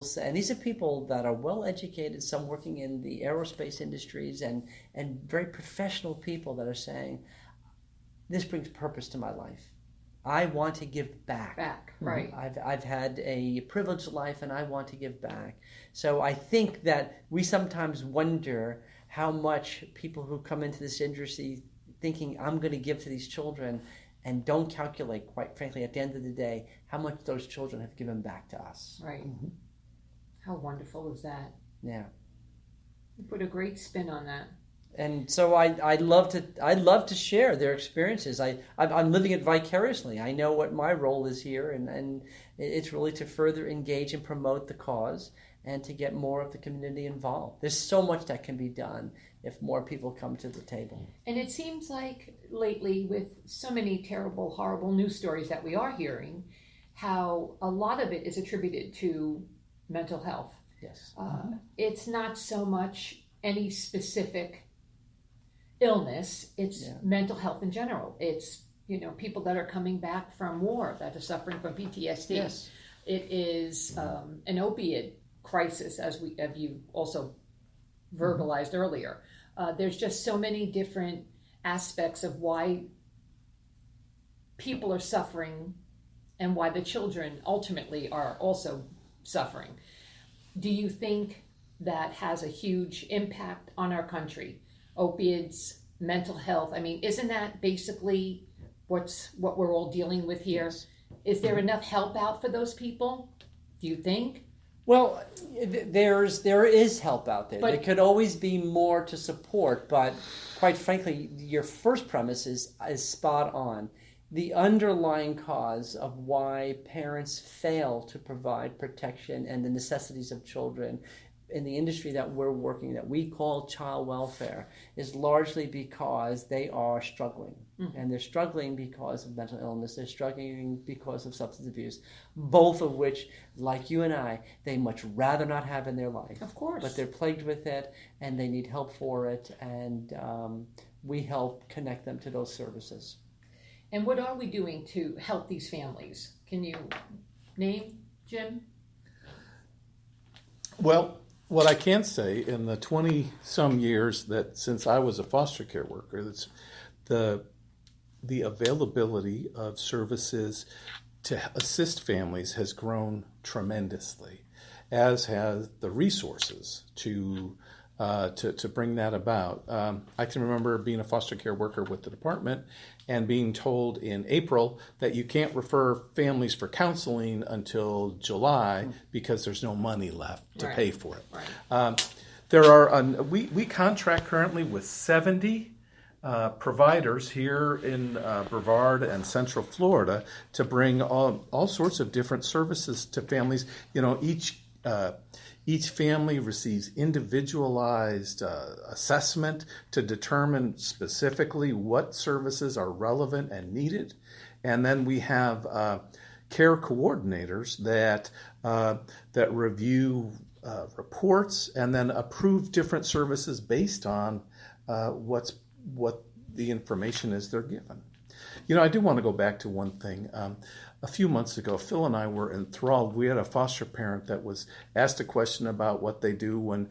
And these are people that are well educated, some working in the aerospace industries, and very professional people that are saying, this brings purpose to my life. I want to give back. Back, right. I've had a privileged life and I want to give back. So I think that we sometimes wonder how much people who come into this industry thinking I'm going to give to these children and don't calculate, quite frankly, at the end of the day, how much those children have given back to us. Right. How wonderful is that? Yeah. You put a great spin on that. And so I'd love to share their experiences. I'm living it vicariously. I know what my role is here, and it's really to further engage and promote the cause and to get more of the community involved. There's so much that can be done if more people come to the table. And it seems like lately, with so many terrible, horrible news stories that we are hearing, how a lot of it is attributed to mental health. Yes. It's not so much any specific illness, it's mental health in general. It's, people that are coming back from war, that are suffering from PTSD. Yes. It is an opiate crisis, as you also verbalized earlier. There's just so many different aspects of why people are suffering and why the children ultimately are also suffering. Do you think that has a huge impact on our country? Opiates, mental health. I mean, isn't that basically what we're all dealing with here? Yes. Is there enough help out for those people? Do you think? Well, there is help out there. But there could always be more to support, but quite frankly, your first premise is spot on. The underlying cause of why parents fail to provide protection and the necessities of children in the industry that we're working, that we call child welfare, is largely because they are struggling. And they're struggling because of mental illness. They're struggling because of substance abuse, both of which, like you and I, they much rather not have in their life. Of course. But they're plagued with it, and they need help for it, and we help connect them to those services. And what are we doing to help these families? Can you name, Jim? Well, what I can say, in the 20-some years that since I was a foster care worker, that's the availability of services to assist families has grown tremendously, as has the resources to bring that about. I can remember being a foster care worker with the department and being told in April that you can't refer families for counseling until July because there's no money left to pay for it. Right. We contract currently with 70 providers here in Brevard and Central Florida to bring all sorts of different services to families. Each family receives individualized assessment to determine specifically what services are relevant and needed. And then we have care coordinators that review reports and then approve different services based on what the information is they're given. I do want to go back to one thing. A few months ago, Phil and I were enthralled. We had a foster parent that was asked a question about what they do when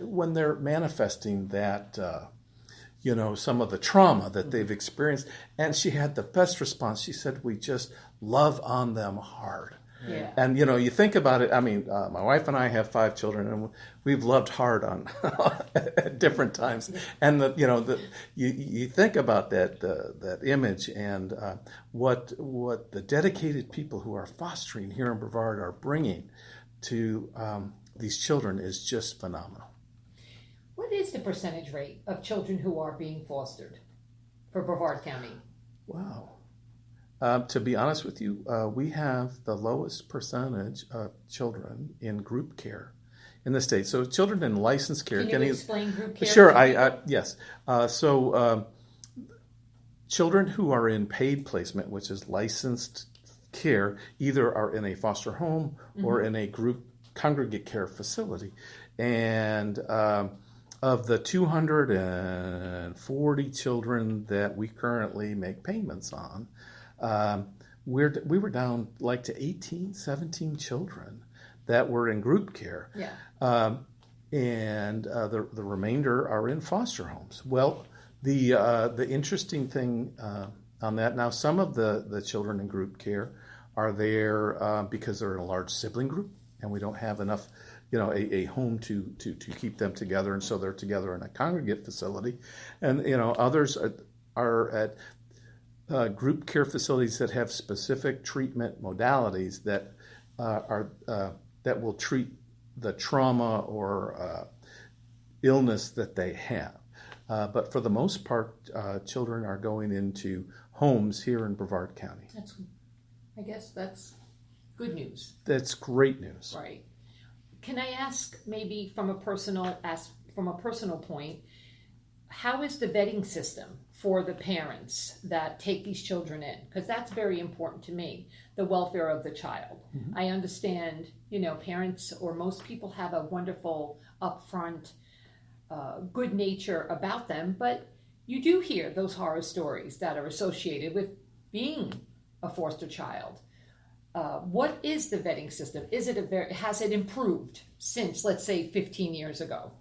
when they're manifesting that, some of the trauma that they've experienced. And she had the best response. She said, "We just love on them hard." Yeah. And, you think about it. I mean, my wife and I have 5 children, and we've loved hard on at different times. And, you think about that image and what the dedicated people who are fostering here in Brevard are bringing to these children is just phenomenal. What is the percentage rate of children who are being fostered for Brevard County? Wow. To be honest with you, we have the lowest percentage of children in group care in the state. So children in licensed care. Can you explain group care? Sure, yes. Children who are in paid placement, which is licensed care, either are in a foster home or in a group congregate care facility. And of the 240 children that we currently make payments on, we were down to 18, 17 children that were in group care. Yeah. And the remainder are in foster homes. Well, the interesting thing on that, now some of the children in group care are there because they're in a large sibling group, and we don't have enough, a home to keep them together, and so they're together in a congregate facility. And others are at group care facilities that have specific treatment modalities that that will treat the trauma or illness that they have. But for the most part, children are going into homes here in Brevard County. I guess that's good news. That's great news. Right. Can I ask, maybe from a personal point, how is the vetting system for the parents that take these children in? Because that's very important to me, the welfare of the child. Mm-hmm. I understand, parents or most people have a wonderful, upfront, good nature about them, but you do hear those horror stories that are associated with being a foster child. What is the vetting system? Has it improved since, let's say, 15 years ago?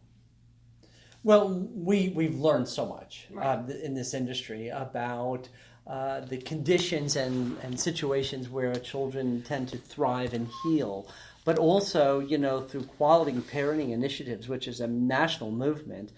Well, we've learned so much Right. In this industry about the conditions and situations where children tend to thrive and heal, but also, through quality parenting initiatives, which is a national movement,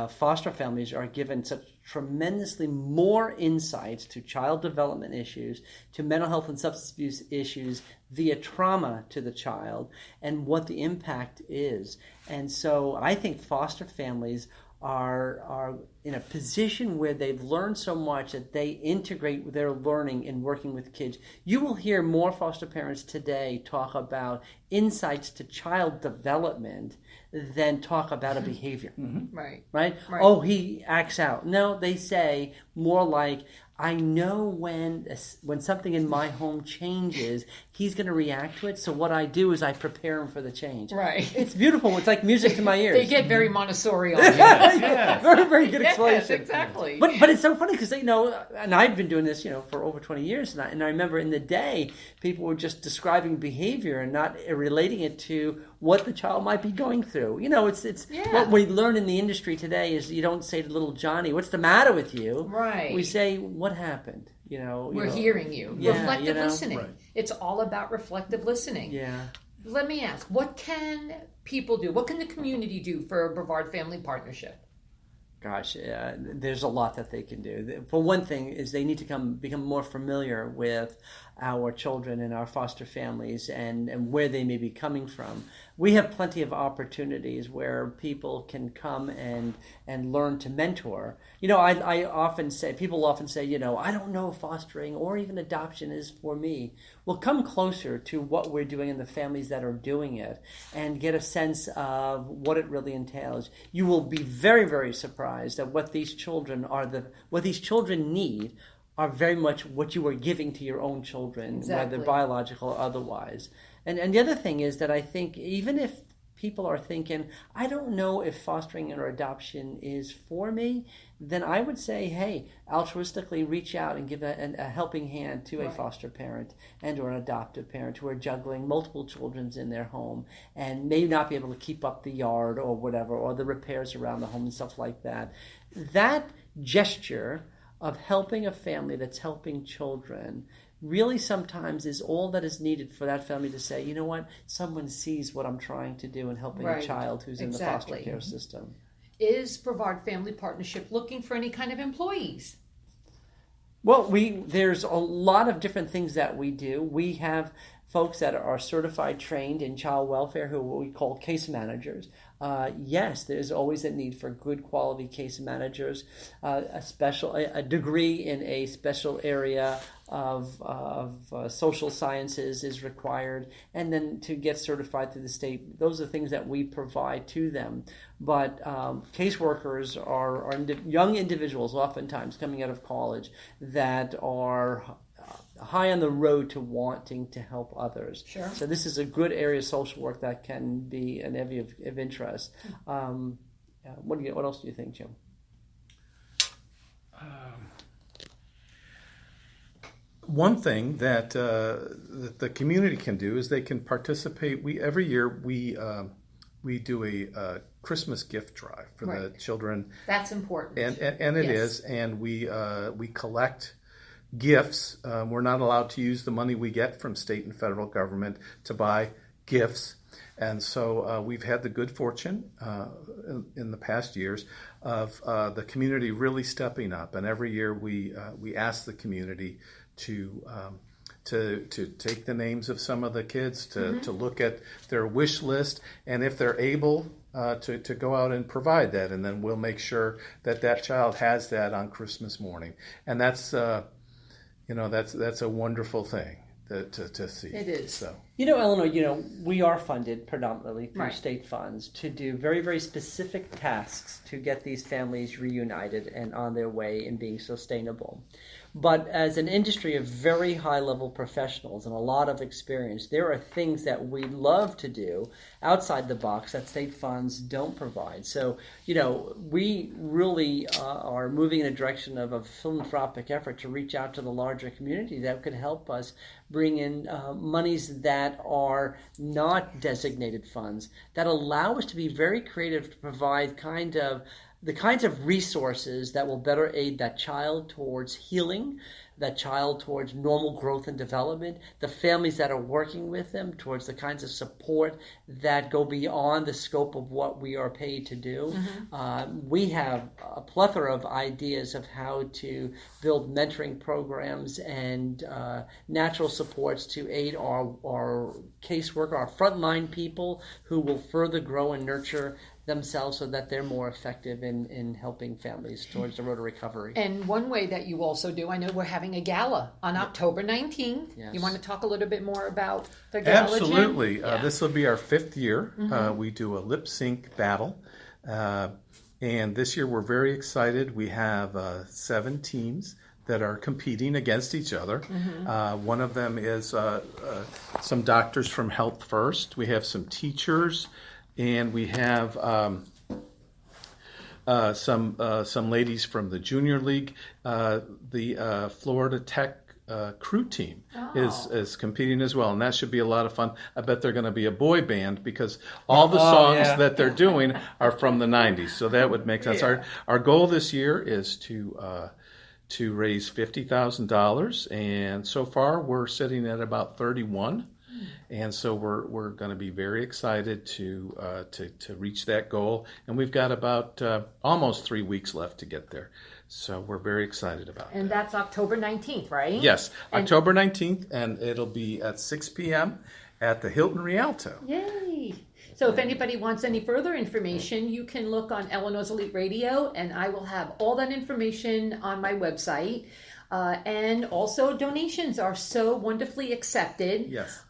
foster families are given such tremendously more insights to child development issues, to mental health and substance abuse issues via trauma to the child, and what the impact is. And so I think foster families are in a position where they've learned so much that they integrate their learning in working with kids. You will hear more foster parents today talk about insights to child development than talk about a behavior. Mm-hmm. Right. Oh, he acts out. No, they say more like, I know when something in my home changes, he's going to react to it. So what I do is I prepare him for the change. Right. It's beautiful. It's like music to my ears. They get very Montessori on you. Yeah. Very, very good explanation. Yes, exactly. But it's so funny because and I've been doing this, for over 20 years, and I remember in the day people were just describing behavior and not relating it to what the child might be going through. It's what we learn in the industry today is you don't say to little Johnny, "What's the matter with you?" Right. We say, "What happened?" We're hearing you. Yeah, reflective listening. Right. It's all about reflective listening. Yeah. Let me ask, what can people do? What can the community do for a Brevard Family Partnership? Gosh, there's a lot that they can do. For one thing is they need to become more familiar with our children and our foster families and where they may be coming from. We have plenty of opportunities where people can come and learn to mentor. People often say, I don't know if fostering or even adoption is for me. Well, come closer to what we're doing and the families that are doing it and get a sense of what it really entails. You will be very, very surprised at what these children need are very much what you are giving to your own children, Exactly. whether biological or otherwise. And the other thing is that I think even if people are thinking, I don't know if fostering or adoption is for me, then I would say, hey, altruistically reach out and give a helping hand to a foster parent and or an adoptive parent who are juggling multiple children in their home and may not be able to keep up the yard or whatever, or the repairs around the home and stuff like that. That gesture of helping a family that's helping children really sometimes is all that is needed for that family to say, you know what, someone sees what I'm trying to do in helping a child who's in the foster care system. Is Brevard Family Partnership looking for any kind of employees? Well, there's a lot of different things that we do. We have folks that are certified, trained in child welfare who we call case managers. Yes, there's always a need for good quality case managers. A degree in a special area of social sciences is required, and then to get certified through the state. Those are things that we provide to them. But caseworkers are young individuals, oftentimes coming out of college, that are high on the road to wanting to help others. Sure. So this is a good area of social work that can be an area of interest. What else do you think, Jim? one thing that the community can do is they can participate. Every year we do a Christmas gift drive for the children. That's important. And it is, and we collect gifts. We're not allowed to use the money we get from state and federal government to buy gifts. And so we've had the good fortune in the past years of the community really stepping up. And every year we ask the community to take the names of some of the kids, to look at their wish list, and if they're able to go out and provide that, and then we'll make sure that child has that on Christmas morning. And that's that's a wonderful thing to see. It is. So. Eleanor, we are funded predominantly through Right. state funds to do very, very specific tasks to get these families reunited and on their way in being sustainable. But as an industry of very high-level professionals and a lot of experience, there are things that we love to do outside the box that state funds don't provide. So, we really are moving in a direction of a philanthropic effort to reach out to the larger community that could help us bring in monies that are not designated funds, that allow us to be very creative to provide the kinds of resources that will better aid that child towards healing, that child towards normal growth and development, the families that are working with them towards the kinds of support that go beyond the scope of what we are paid to do. We have a plethora of ideas of how to build mentoring programs and natural supports to aid our casework, our frontline people who will further grow and nurture themselves so that they're more effective in helping families towards the road to recovery. And one way that you also do, I know we're having a gala on October 19th. Yes. You want to talk a little bit more about the gala, Jim? Absolutely. Yeah. This will be our 5th year. We do a lip sync battle. And this year we're very excited. We have 7 teams that are competing against each other. One of them is some doctors from Health First. We have some teachers, and we have some ladies from the Junior League. The Florida Tech crew team is competing as well, and that should be a lot of fun. I bet they're going to be a boy band because all the songs that they're doing are from the 90s, so that would make sense. Our goal this year is to raise $50,000, and so far we're sitting at about 31. And so we're going to be very excited to reach that goal, and we've got about almost 3 weeks left to get there. So we're very excited about that. And that's October 19th, right? Yes, October 19th, and it'll be at 6 p.m. at the Hilton Rialto. Yay! So if anybody wants any further information, you can look on Eleanor's Elite Radio, and I will have all that information on my website. And also donations are so wonderfully accepted. Yes.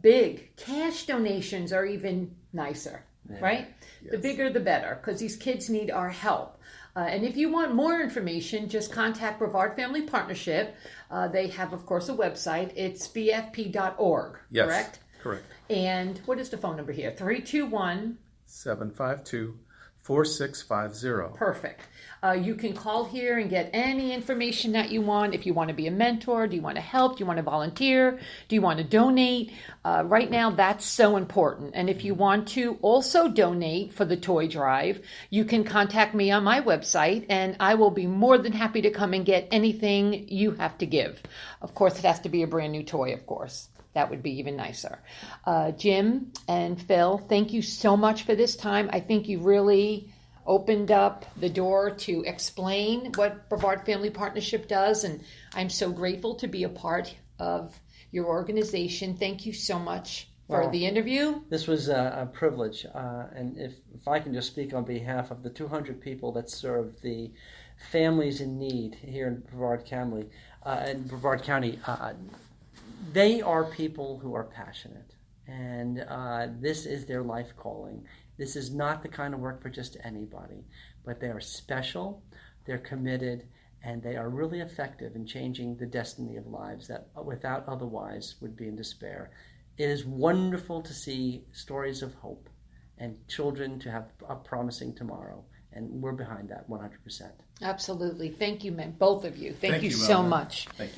Big cash donations are even nicer, right? Yes. The bigger the better, because these kids need our help. And if you want more information, just contact Brevard Family Partnership. They have, of course, a website. It's bfp.org, Yes, correct? correct. And what is the phone number here? 321-752-4650. Perfect. You can call here and get any information that you want. If you want to be a mentor, do you want to help? Do you want to volunteer? Do you want to donate? Right now, that's so important. And if you want to also donate for the toy drive, you can contact me on my website, and I will be more than happy to come and get anything you have to give. Of course, it has to be a brand new toy, of course. That would be even nicer. Jim and Phil, thank you so much for this time. I think you really opened up the door to explain what Brevard Family Partnership does, and I'm so grateful to be a part of your organization. Thank you so much for the interview. This was a privilege, and if I can just speak on behalf of the 200 people that serve the families in need here in Brevard County, they are people who are passionate, and this is their life calling. This is not the kind of work for just anybody, but they are special, they're committed, and they are really effective in changing the destiny of lives that without otherwise would be in despair. It is wonderful to see stories of hope and children to have a promising tomorrow, and we're behind that 100%. Absolutely. Thank you, both of you. Thank you so Eleanor. much. Thank you.